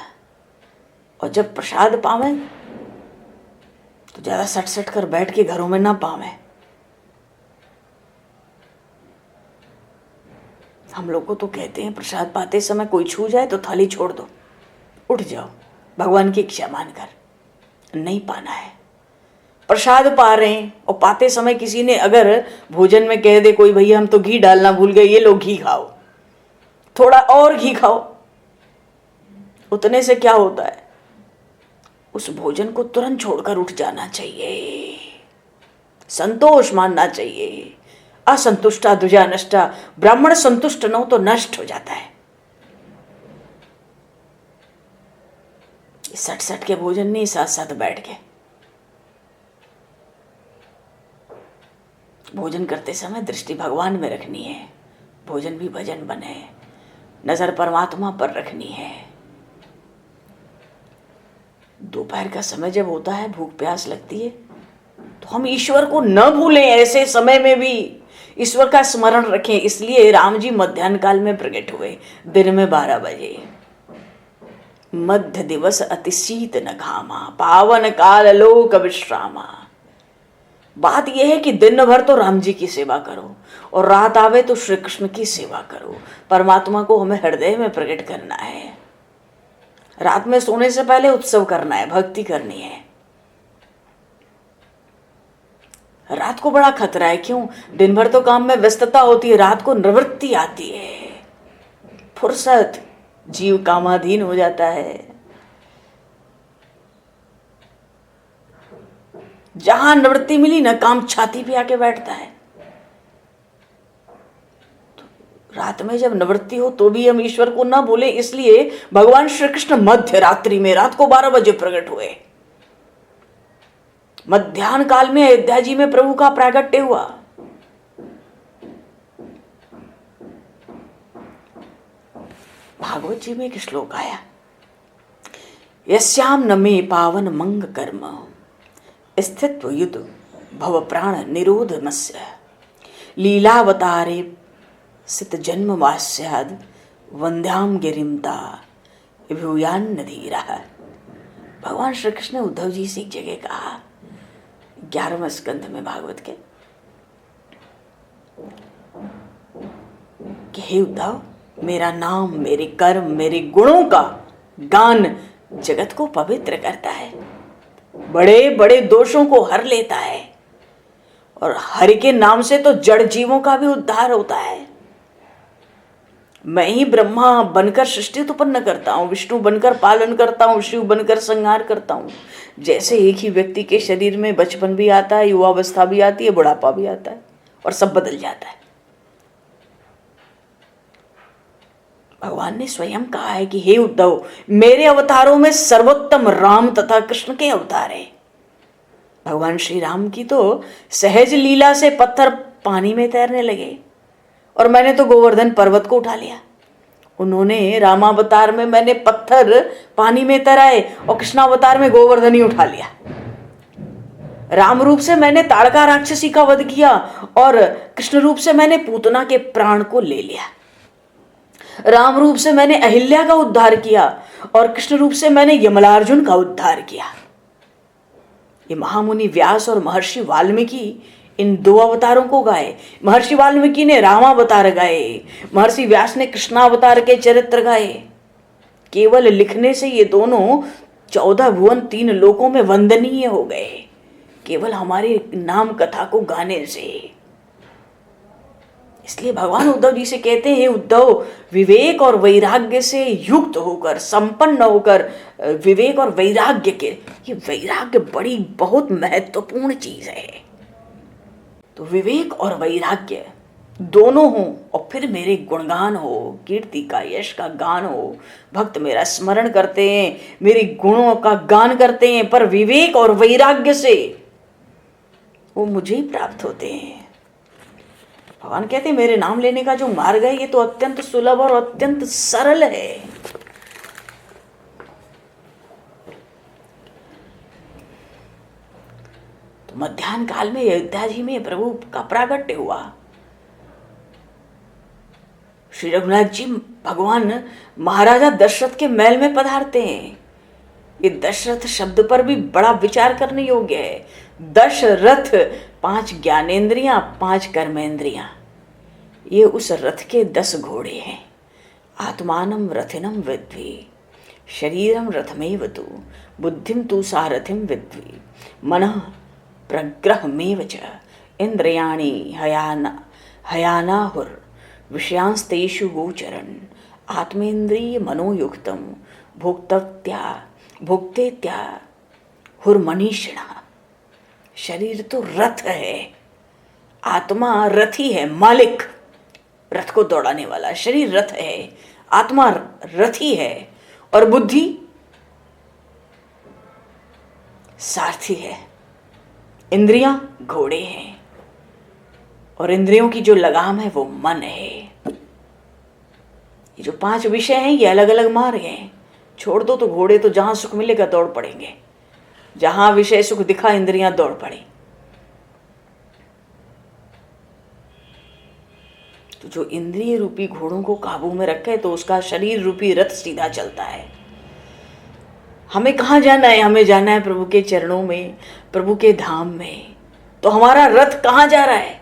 और जब प्रसाद पावे तो ज्यादा सट सट कर बैठ के घरों में ना पावे। हम लोग को तो कहते हैं प्रसाद पाते समय कोई छू जाए तो थाली छोड़ दो, उठ जाओ, भगवान की इच्छा मानकर। नहीं पाना है। प्रसाद पा रहे हैं और पाते समय किसी ने अगर भोजन में कह दे कोई, भैया हम तो घी डालना भूल गए, ये लो घी खाओ, थोड़ा और घी खाओ, उतने से क्या होता है? उस भोजन को तुरंत छोड़कर उठ जाना चाहिए, संतोष मानना चाहिए। असंतुष्टा दुजा नष्टा, ब्राह्मण संतुष्ट न हो तो नष्ट हो जाता है। सट सट के भोजन नहीं, साथ साथ बैठ के भोजन करते समय दृष्टि भगवान में रखनी है, भोजन भी भजन बने, नजर परमात्मा पर रखनी है। दोपहर का समय जब होता है, भूख प्यास लगती है, तो हम ईश्वर को न भूलें, ऐसे समय में भी ईश्वर का स्मरण रखें। इसलिए राम जी मध्याह्न काल में प्रकट हुए, दिन में 12 बजे। मध्य दिवस अति शीत न घामा, पावन काल लोक विश्रामा। बात यह है कि दिन भर तो राम जी की सेवा करो और रात आवे तो श्री कृष्ण की सेवा करो। परमात्मा को हमें हृदय में प्रकट करना है। रात में सोने से पहले उत्सव करना है, भक्ति करनी है। रात को बड़ा खतरा है। क्यों? दिन भर तो काम में व्यस्तता होती है, रात को निवृत्ति आती है, फुर्सत, जीव कामाधीन हो जाता है। जहां निवृत्ति मिली ना, काम छाती पे आके बैठता है। तो रात में जब निवृत्ति हो तो भी हम ईश्वर को ना भूले। इसलिए भगवान श्री कृष्ण मध्य रात्रि में, रात को 12 बजे प्रकट हुए। मध्याह्न काल में अयोध्या जी में प्रभु का प्रागट्य हुआ। भागवत जी में एक श्लोक आया, यस्याम न मे पावन मंग कर्म स्थित्व युद्ध भव प्राण निरोध मस्य लीलावतारे सित जन्म वास्याद वंद्याम गिरिमता विभूयान नधीरा। भगवान श्री कृष्ण ने उद्धव जी से एक जगह कहा, 11वें स्कंध में भागवत के, कि हे उद्धव, मेरा नाम, मेरे कर्म, मेरे गुणों का गान जगत को पवित्र करता है, बड़े बड़े दोषों को हर लेता है, और हरि के नाम से तो जड़ जीवों का भी उद्धार होता है। मैं ही ब्रह्मा बनकर सृष्टि उत्पन्न करता हूँ, विष्णु बनकर पालन करता हूँ, शिव बनकर संहार करता हूँ। जैसे एक ही व्यक्ति के शरीर में बचपन भी आता है, युवावस्था भी आती है, बुढ़ापा भी आता है और सब बदल जाता है। भगवान ने स्वयं कहा है कि हे उद्धव, मेरे अवतारों में सर्वोत्तम राम तथा कृष्ण के अवतार है। भगवान श्री राम की तो सहज लीला से पत्थर पानी में तैरने लगे और मैंने तो गोवर्धन पर्वत को उठा लिया। उन्होंने रामावतार में मैंने पत्थर पानी में तैराए और कृष्णावतार में गोवर्धन ही उठा लिया। राम रूप से मैंने ताड़का राक्षसी का वध किया और कृष्ण रूप से मैंने पूतना के प्राण को ले लिया। राम रूप से मैंने अहिल्या का उद्धार किया और कृष्ण रूप से मैंने यमलार्जुन का उद्धार किया। ये महामुनि व्यास और महर्षि वाल्मीकि इन दो अवतारों को गाए। महर्षि वाल्मीकि ने रामावतार गाए, महर्षि व्यास ने कृष्णावतार के चरित्र गाए। केवल लिखने से ये दोनों 14 भुवन 3 लोकों में वंदनीय हो गए, केवल हमारे नाम कथा को गाने से। इसलिए भगवान उद्धव जी से कहते हैं, उद्धव विवेक और वैराग्य से युक्त होकर, संपन्न होकर, विवेक और वैराग्य के, ये वैराग्य बड़ी बहुत महत्वपूर्ण चीज है। तो विवेक और वैराग्य दोनों हो और फिर मेरे गुणगान हो, कीर्ति का यश का गान हो। भक्त मेरा स्मरण करते हैं, मेरे गुणों का गान करते हैं, पर विवेक और वैराग्य से वो मुझे ही प्राप्त होते हैं। भगवान कहते हैं मेरे नाम लेने का जो मार्ग है ये तो अत्यंत सुलभ और अत्यंत सरल है। तो मध्याह्न काल में अयोध्या जी में प्रभु का प्रागट्य हुआ। श्री रघुनाथ जी भगवान महाराजा दशरथ के महल में पधारते हैं। ये दशरथ शब्द पर भी बड़ा विचार करने योग्य है। दशरथ 5 ज्ञानेंद्रियां 5 कर्मेंद्रियां, ये उस रथ के 10 घोड़े हैं। आत्मानम रथिनम विद्वी शरीरम रथमेव तु बुद्धिम तु सारथिम विद्वी मनः प्रग्रहमेव च इंद्रियाणि हयानाहुर विषयांस्तेषु गोचरन् आत्मेन्द्रिय मनोयुक्तम भोक्तेत्या हुर्मनीषिणः। शरीर तो रथ है, आत्मा रथी है, मालिक रथ को दौड़ाने वाला। शरीर रथ है, आत्मा रथी है और बुद्धि सारथी है। इंद्रियां घोड़े हैं और इंद्रियों की जो लगाम है वो मन है। ये जो 5 विषय हैं ये अलग अलग मार्ग हैं। छोड़ दो तो घोड़े तो जहां सुख मिलेगा दौड़ पड़ेंगे, जहां विषय सुख दिखा इंद्रियां दौड़ पड़ी। तो जो इंद्रिय रूपी घोड़ों को काबू में रखे तो उसका शरीर रूपी रथ सीधा चलता है। हमें कहाँ जाना है? हमें जाना है प्रभु के चरणों में, प्रभु के धाम में। तो हमारा रथ कहाँ जा रहा है?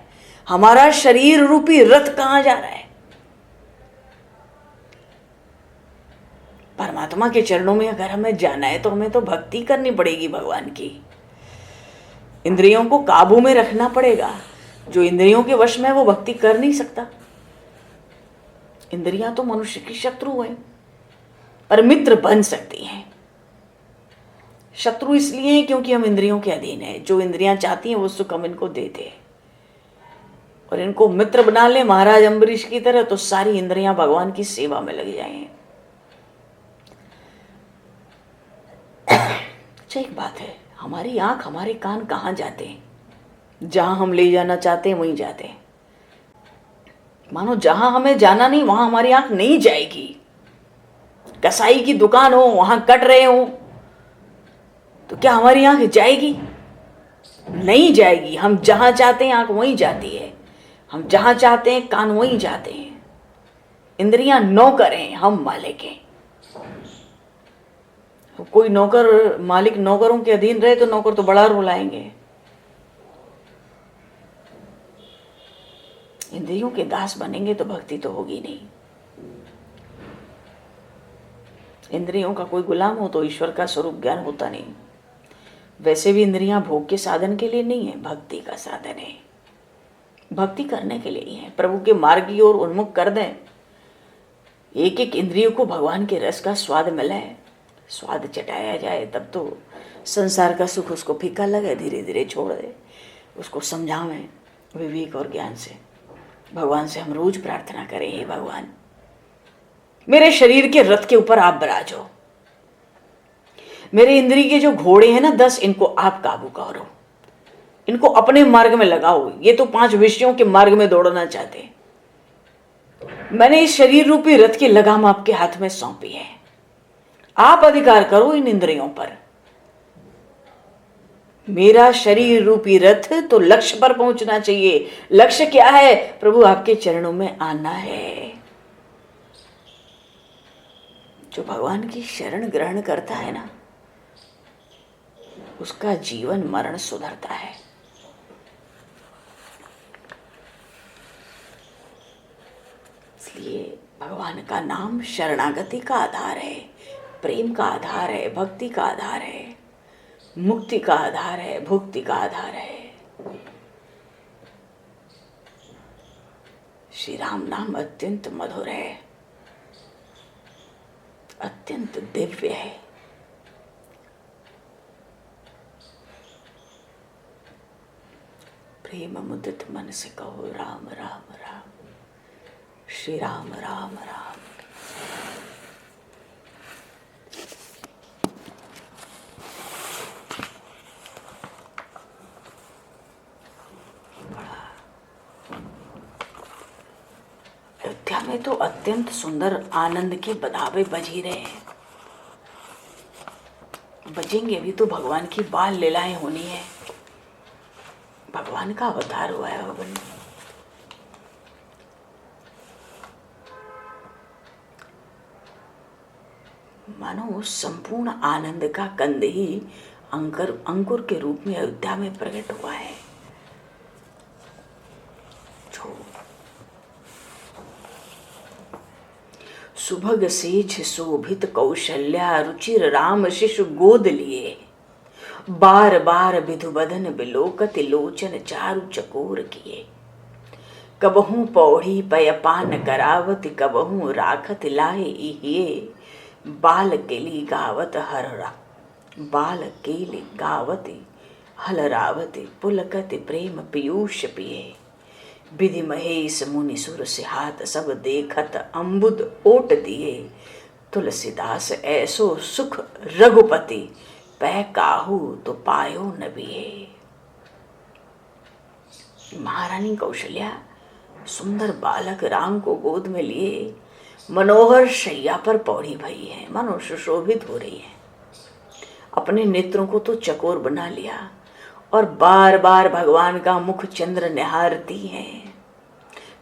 हमारा शरीर रूपी रथ कहाँ जा रहा है? परमात्मा के चरणों में अगर हमें जाना है तो हमें तो भक्ति करनी पड़ेगी भगवान की। इंद्रियों को काबू में रखना पड़ेगा। जो इंद्रियों के वश में है वो भक्ति कर नहीं सकता। इंद्रियां तो मनुष्य की शत्रु हैं पर मित्र बन सकती हैं। शत्रु इसलिए है क्योंकि हम इंद्रियों के अधीन हैं। जो इंद्रियां चाहती हैं वो सुख हम इनको देते हैं और इनको मित्र बना ले महाराज अम्बरीश की तरह तो सारी इंद्रियां भगवान की सेवा में लग जाएं। अच्छा एक बात है, हमारी आंख हमारे कान कहाँ जाते हैं? जहां हम ले जाना चाहते हैं वहीं जाते हैं। मानो जहां हमें जाना नहीं वहां हमारी आंख नहीं जाएगी। कसाई की दुकान हो वहां कट रहे हो तो क्या हमारी आंख जाएगी? नहीं जाएगी। हम जहां चाहते हैं आंख वहीं जाती है, हम जहां चाहते हैं कान वहीं जाते हैं। इंद्रियां नौकर हैं, हम मालिक हैं। कोई नौकर मालिक नौकरों के अधीन रहे तो नौकर तो बड़ा रुलाएंगे। इंद्रियों के दास बनेंगे तो भक्ति तो होगी नहीं। इंद्रियों का कोई गुलाम हो तो ईश्वर का स्वरूप ज्ञान होता नहीं। वैसे भी इंद्रियां भोग के साधन के लिए नहीं है, भक्ति का साधन है। भक्ति करने के लिए ही है। प्रभु के मार्ग की ओर उन्मुख कर दें एक एक इंद्रियों को भगवान के रस का स्वाद मिला है, स्वाद चटाया जाए, तब तो संसार का सुख उसको फीका लगे, धीरे धीरे छोड़ दे। उसको समझावें विवेक और ज्ञान से। भगवान से हम रोज प्रार्थना करें, हे भगवान मेरे शरीर के रथ के ऊपर आप विराजो, मेरे इंद्रिय के जो घोड़े हैं ना 10, इनको आप काबू करो, इनको अपने मार्ग में लगाओ। ये तो 5 विषयों के मार्ग में दौड़ना चाहते। मैंने इस शरीर रूपी रथ की लगाम आपके हाथ में सौंपी है, आप अधिकार करो इन इंद्रियों पर। मेरा शरीर रूपी रथ तो लक्ष्य पर पहुंचना चाहिए। लक्ष्य क्या है? प्रभु आपके चरणों में आना है। जो भगवान की शरण ग्रहण करता है ना, उसका जीवन मरण सुधरता है। इसलिए भगवान का नाम शरणागति का आधार है, प्रेम का आधार है, भक्ति का आधार है, मुक्ति का आधार है, भुक्ति का आधार है। श्री राम नाम अत्यंत मधुर है, अत्यंत दिव्य है। प्रेम मुदित मन से कहो राम राम राम, श्री राम राम राम। अयोध्या में तो अत्यंत सुंदर आनंद के बधावे बज ही रहे हैं। बजेंगे भी तो भगवान की बाल लीलाएं होनी है। भगवान का अवतार हुआ है भगवान। मानो संपूर्ण आनंद का कंद ही अंकुर के रूप में अयोध्या में प्रकट हुआ है। जो सुभग सेज शोभित कौशल्या रुचिर राम शिशु गोद लिए, बार बार विधुबधन बिलोकत लोचन चारु चकोर किए। कबहू पौड़ी पयपान करावत, कबहू राखत लाए इहिए, बाल केली गावत हलरावती पुलकत प्रेम पीयूष पिए। विधि महेश मुनि सुर सिहात, सब देखत अम्बुद ओट दिए। तुलसीदास ऐसो सुख रघुपति, पै काहू तो पायो नबिए। महारानी कौशल्या सुंदर बालक राम को गोद में लिए मनोहर शैया पर पौड़ी भई है, मानो सुशोभित हो रही है। अपने नेत्रों को तो चकोर बना लिया और बार बार भगवान का मुख चंद्र निहारती हैं।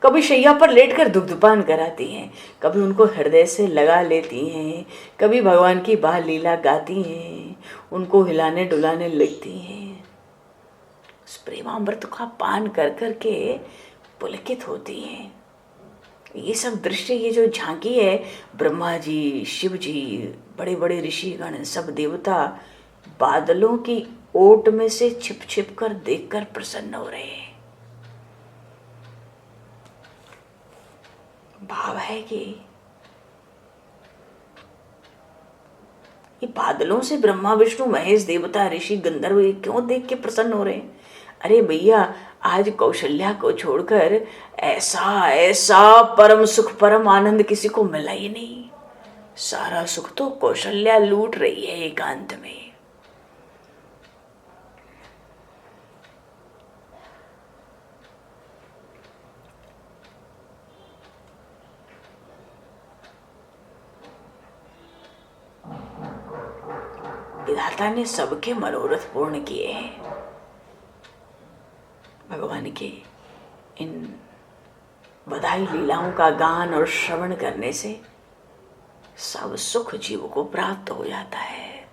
कभी शैया पर लेटकर दुग्धपान कराती हैं, कभी उनको हृदय से लगा लेती हैं, कभी भगवान की बाल लीला गाती हैं, उनको हिलाने डुलाने लगती हैं। उस प्रेमामृत का पान कर कर के पुलकित होती हैं। ये सब दृश्य, ये जो झांकी है, ब्रह्मा जी, शिव जी, बड़े बड़े ऋषिगण, सब देवता बादलों की ओट में से छिप छिप कर देखकर प्रसन्न हो रहे हैं। भाव है कि ये बादलों से ब्रह्मा विष्णु महेश देवता ऋषि गंधर्व ये क्यों देख के प्रसन्न हो रहे हैं? अरे भैया, आज कौशल्या को छोड़कर ऐसा ऐसा परम सुख, परम आनंद किसी को मिला ही नहीं। सारा सुख तो कौशल्या लूट रही है एकांत में। विधाता ने सबके मनोरथ पूर्ण किए हैं। भगवान के इन बधाई लीलाओं का गान और श्रवण करने से सब सुख जीव को प्राप्त हो जाता है।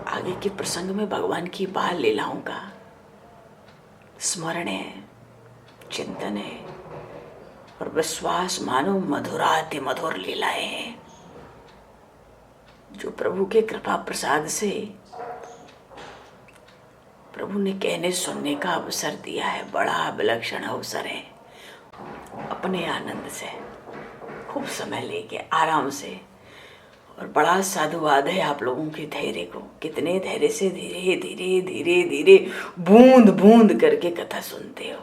आगे के प्रसंग में भगवान की बाल लीलाओं का स्मरण है, चिंतन है और विश्वास मानो मधुराति मधुर लीलाएं हैं जो प्रभु के कृपा प्रसाद से प्रभु ने कहने सुनने का अवसर दिया है, बड़ा विलक्षण अवसर है। अपने आनंद से खूब समय लेके आराम से, और बड़ा साधुवाद है आप लोगों के धैर्य को, कितने धैर्य से धीरे धीरे धीरे धीरे बूंद बूंद करके कथा सुनते हो।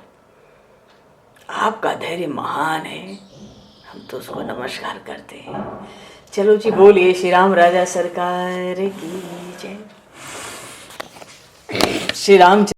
आपका धैर्य महान है, हम तो उसको नमस्कार करते हैं। चलो जी, बोलिए श्री राम राजा सरकार की जय। श्री राम